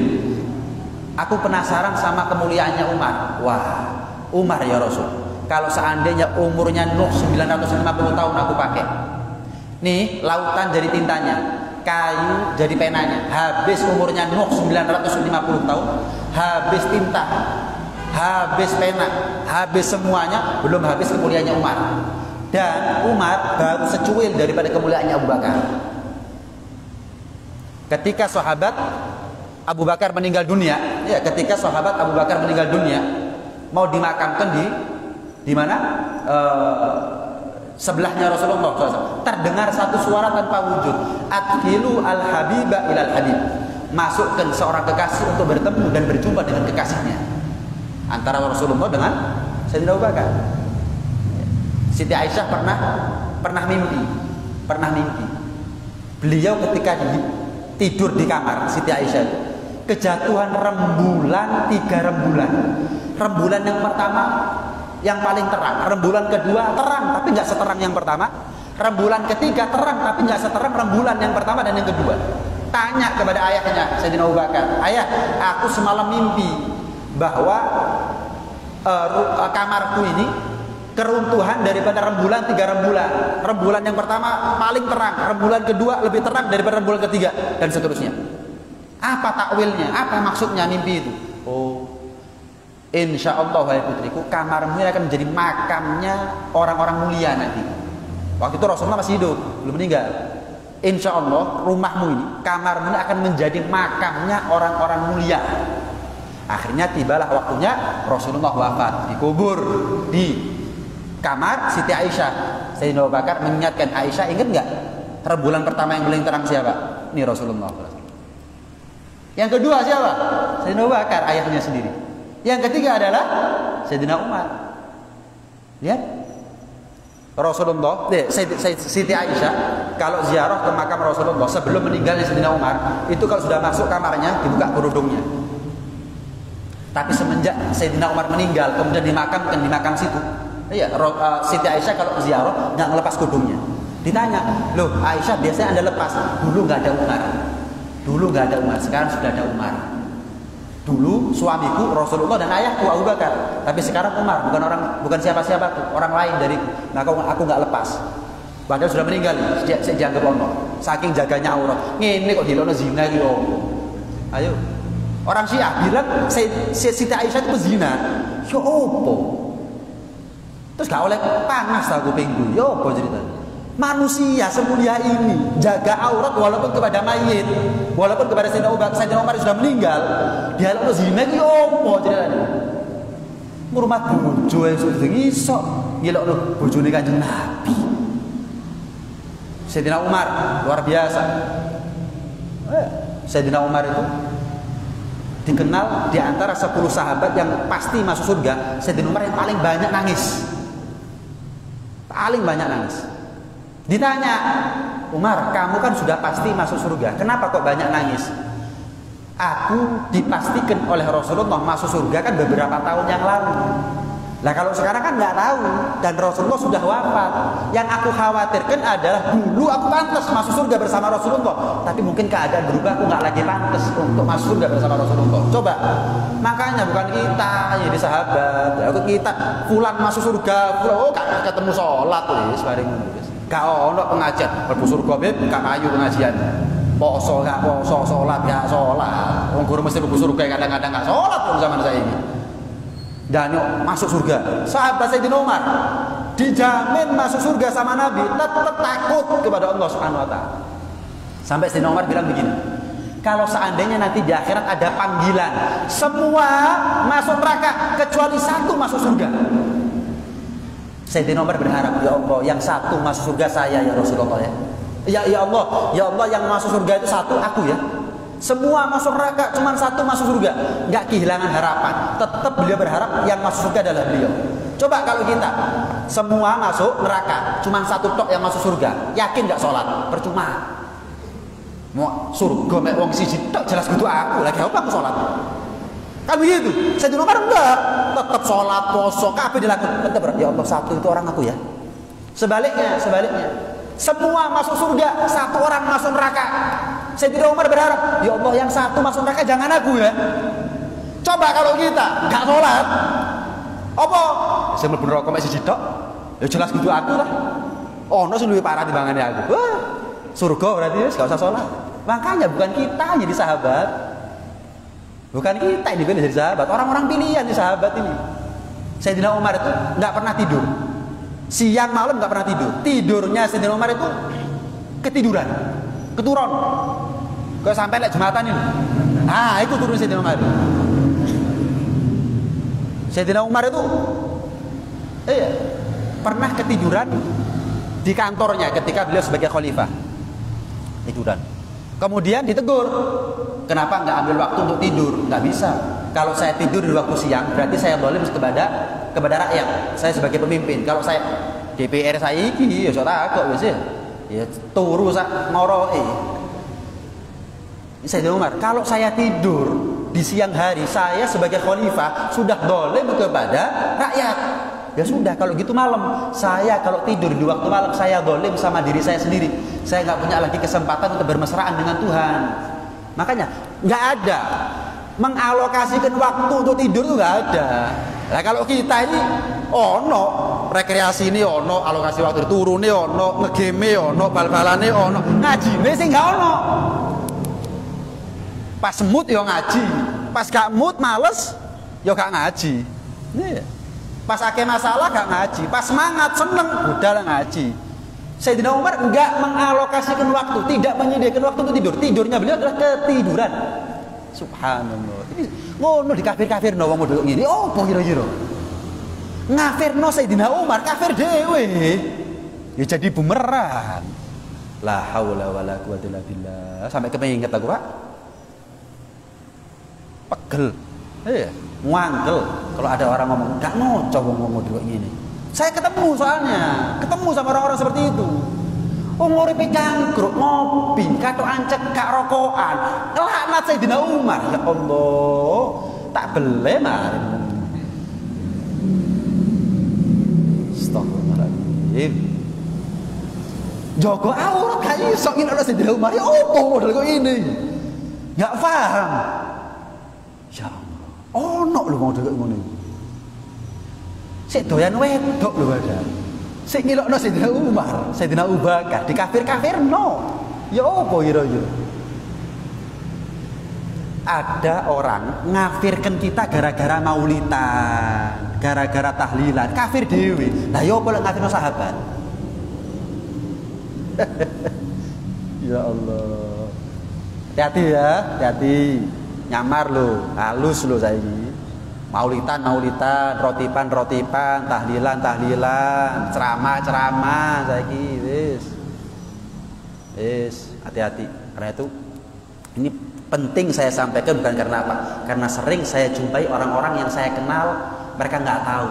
aku penasaran sama kemuliaannya Umar. Wah, Umar ya Rasul, kalau seandainya umurnya Nuh 950 tahun aku pakai, Nih, lautan jadi tintanya, kayu jadi penanya. Habis umurnya Nuh 950 tahun, habis tinta, habis pena, habis semuanya, belum habis kemuliaannya Umar. Dan Umar baru secuil daripada kemuliaannya Abu Bakar. Ketika sahabat Abu Bakar meninggal dunia, ya ketika sahabat Abu Bakar meninggal dunia, mau dimakamkan di mana? Sebelahnya Rasulullah SAW. Terdengar satu suara tanpa wujud, adkhilu al-habiba ilal habib. Masukkan seorang kekasih untuk bertemu dan berjumpa dengan kekasihnya. Antara Rasulullah dengan Sayyidina Abu Bakar. Siti Aisyah pernah mimpi. Beliau ketika tidur di kamar Siti Aisyah, kejatuhan rembulan 3 rembulan. Rembulan yang pertama yang paling terang, rembulan kedua terang tapi nggak seterang yang pertama, rembulan ketiga terang tapi nggak seterang rembulan yang pertama dan yang kedua. Tanya kepada ayahnya Sayyidina Abu Bakar, ayah, aku semalam mimpi bahwa kamarku ini keruntuhan daripada rembulan 3 rembulan. Rembulan yang pertama paling terang, rembulan kedua lebih terang daripada rembulan ketiga, dan seterusnya. Apa takwilnya? Apa maksudnya mimpi itu? Oh, insya Allah wahai putriku, kamarmu akan menjadi makamnya orang-orang mulia nanti. Waktu itu Rasulullah masih hidup, belum meninggal. Insya Allah rumahmu ini, kamarmu ini akan menjadi makamnya orang-orang mulia. Akhirnya tibalah waktunya Rasulullah wafat, dikubur di kamar Siti Aisyah. Sayyidina Abu Bakar mengingatkan Aisyah, ingat nggak rembulan pertama yang paling terang siapa? Ini Rasulullah. Yang kedua siapa? Sayyidina Abu Bakar, ayahnya sendiri. Yang ketiga adalah Sayyidina Umar. Lihat Rasulullah, Siti Aisyah kalau ziarah ke makam Rasulullah sebelum meninggalnya Sayyidina Umar, itu kalau sudah masuk kamarnya dibuka kerudungnya. Tapi semenjak Sayyidina Umar meninggal kemudian dimakamkan di makam situ, iya, Siti Aisyah kalau ziarah nggak ngelepas kerudungnya. Ditanya, loh Aisyah biasanya Anda lepas? Dulu nggak ada Umar. Dulu nggak ada Umar, sekarang sudah ada Umar. Dulu suamiku Rasulullah dan ayahku Abu Bakar, tapi sekarang Umar, bukan siapa-siapa, orang lain dariku. Maka aku nggak lepas. Padahal sudah meninggal, saya dianggap ono. Saking jaganya aurat. Ngene kok dilono zina iki yo. Ayo. Orang Syiah bilang Siti Aisyah itu zina. Yo opo? Terus gak oleh panas aku pinggu. Yo opo ceritanya? Manusia semulia ini jaga aurat walaupun kepada mayit, walaupun kepada Sayyidina Umar sudah meninggal, dia lalu zina iki opo ceritanya? Ngurmat bojo yang sudah iso ngelokno bojone Kanjeng Nabi. Sayyidina Umar luar biasa. Sayyidina Umar itu dikenal di antara 10 sahabat yang pasti masuk surga. Sayyidina Umar yang paling banyak nangis. Paling banyak nangis. Ditanya, Umar, kamu kan sudah pasti masuk surga, kenapa kok banyak nangis? Aku dipastikan oleh Rasulullah masuk surga kan beberapa tahun yang lalu. Nah kalau sekarang kan nggak tahu, dan Rasulullah sudah wafat. Yang aku khawatirkan adalah dulu aku pantas masuk surga bersama Rasulullah, tapi mungkin keadaan berubah, aku nggak lagi pantas untuk masuk surga bersama Rasulullah. Coba, makanya bukan kita jadi sahabat, aku kita pulang masuk surga, oh gak ketemu sholat, wis bareng. Gak ono pengajian, mlebu surga beb, gak payu pengajian. Poso gak poso, salat gak salat. Wong guru mesti mlebu surga kadang-kadang gak salat wong zaman saiki. Dan masuk surga. Sahabat Sayyidina Umar dijamin masuk surga sama Nabi, tetap takut kepada Allah Subhanahu wa taala. Sampai Sayyidina Umar bilang begini, kalau seandainya nanti di akhirat ada panggilan, semua masuk neraka kecuali satu masuk surga. Sayyidina Umar berharap, ya Allah, yang satu masuk surga saya ya Rasulullah ya. Ya Allah, ya Allah, yang masuk surga itu satu aku ya. Semua masuk neraka, cuma satu masuk surga. Enggak kehilangan harapan. Tetap beliau berharap yang masuk surga adalah beliau. Coba kalau kita semua masuk neraka, cuma satu tok yang masuk surga, yakin enggak sholat? Percuma. Mau surga mek wong siji tok jelas kudu aku, lagi apa aku sholat? Kan begitu. Sayyidina Umar enggak, tetap sholat, poso, kabeh dilakukan. Tetap ya Allah, satu itu orang aku ya. Sebaliknya. Semua masuk surga, satu orang masuk neraka. Sayyidina Umar berharap, ya Allah, yang satu masuk neraka jangan aku ya. Coba kalau kita enggak sholat, apa? Saya mlebu neraka mek siji tok. Ya jelas kudu aku lah. Ono sing luwih parah timbangane aku. Wah, surga berarti wis gak usah sholat. Makanya bukan kita yang jadi sahabat. Bukan kita yang dipilih jadi sahabat, orang-orang pilihan di sahabat ini. Sayyidina Umar itu nggak pernah tidur. Siang malam nggak pernah tidur. Tidurnya Sayyidina Umar itu ketiduran, keturun. Kau sampai lek jumatan ini. Ah, itu turun Sayyidina Umar. Sayyidina Umar itu pernah ketiduran di kantornya ketika beliau sebagai khalifah. Tiduran. Kemudian ditegur. Kenapa nggak ambil waktu untuk tidur? Nggak bisa. Kalau saya tidur di waktu siang, berarti saya zalim kepada rakyat. Saya sebagai pemimpin. Kalau saya DPR saya iki ya takut wis ya turu sak ngoroi. Sayyidina Umar, kalau saya tidur di siang hari, saya sebagai khalifah sudah zalim kepada rakyat. Ya sudah, kalau gitu malam. Saya kalau tidur di waktu malam, saya zalim sama diri saya sendiri. Saya nggak punya lagi kesempatan untuk bermesraan dengan Tuhan. Makanya nggak ada mengalokasikan waktu untuk tidur itu nggak ada. Nah kalau kita ini ono rekreasi ini ono alokasi waktu turun ini ono ngegame ono bal-balane ono ngaji ini sih nggak ono. Pas mood yo ngaji, pas gak mood males yo gak ngaji. Nih. Pas akeh masalah gak ngaji, pas semangat seneng udah lah ngaji. Sayyidina Umar enggak mengalokasikan waktu, tidak menyediakan waktu untuk tidur. Tidurnya beliau adalah ketiduran. Subhanallah. Ini ngono di kafir-kafir no wong model ngene. Opo kira-kira? Ngafirno Sayyidina Umar kafir dhewe. Ya jadi bumerang. La haula wala quwata illa billah. Sampai kepinget aku, Pak. Pegel. Ngangkel kalau ada orang ngomong gak ngocok ngomong model ngene. Saya ketemu sama orang-orang seperti itu. Nguripe cangkruk, ngopi, katokan cekak rokokan. Laknat Sayyidina Umar. Ya Allah, tak bele mari. Astagfirullahaladzim. Jogo aurat gak iso ngene Sayyidina Umar. Ya opo model kok ini? Gak paham. Ya Allah, ono lho model kok ngono. Sik doyan wedok lho padahal. Sik ngilokno Sayyidina Umar, Sayyidina Abu Bakar dikafir-kafirno. Ya apa kira-kira? Ada orang ngafirkan kita gara-gara maulidan, gara-gara tahlilan, kafir dewe. Lah ya apa lek ngafirno sahabat? Ya Allah. Hati-hati ya, hati-hati. Nyamar lho, halus lho saiki. Maulitan, rotipan, tahlilan, ceramah saiki wis. Hati-hati. Karena itu ini penting saya sampaikan bukan karena apa? Karena sering saya jumpai orang-orang yang saya kenal, mereka nggak tahu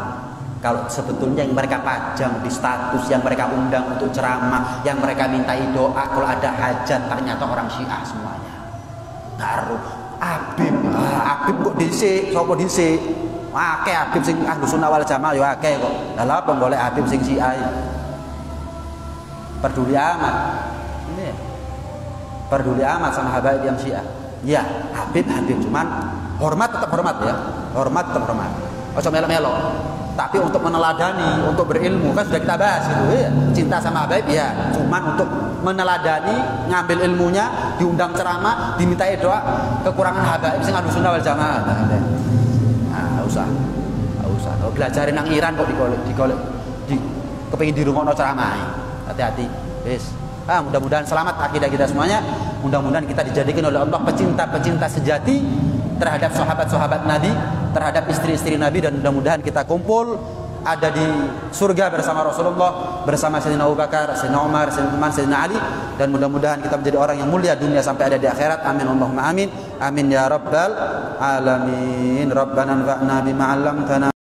kalau sebetulnya yang mereka pajang di status, yang mereka undang untuk ceramah, yang mereka mintai doa kalau ada hajat, ternyata orang Syiah semuanya. Taruh Habib kok dhisik, sapa dhisik? Akeh Habib sing Ahlus Sunnah wal Jamaah ya akeh kok. Lah lha apa golek Habib sing Syiah? Peduli amat. Ini. Peduli amat sama habaib yang Syiah. Ya, Habib cuman hormat tetap hormat ya. Hormat tetap hormat. Ojo melo-melo. Tapi untuk meneladani, untuk berilmu kan sudah kita bahas gitu ya. Cinta sama habaib ya, cuman untuk meneladani, ngambil ilmunya, diundang ceramah, dimintai doa, kekurangan habaib sing Ahlus Sunnah wal Jamaah. Nah, usah. Oh, belajarin nang Iran kok digolek kepengin dirungokno ceramah. Hati-hati. Wis. Mudah-mudahan selamat akidah kita semuanya. Mudah-mudahan kita dijadikan oleh Allah pecinta-pecinta sejati terhadap sahabat-sahabat Nabi, terhadap istri-istri Nabi, dan mudah-mudahan kita kumpul ada di surga bersama Rasulullah, bersama Sayyidina Abu Bakar, Sayyidina Umar, Sayyidina Uthman, Sayyidina Ali, dan mudah-mudahan kita menjadi orang yang mulia dunia sampai ada di akhirat. Amin Allahumma amin. Amin ya rabbal alamin. Rabbana anfa'na bima 'allamtana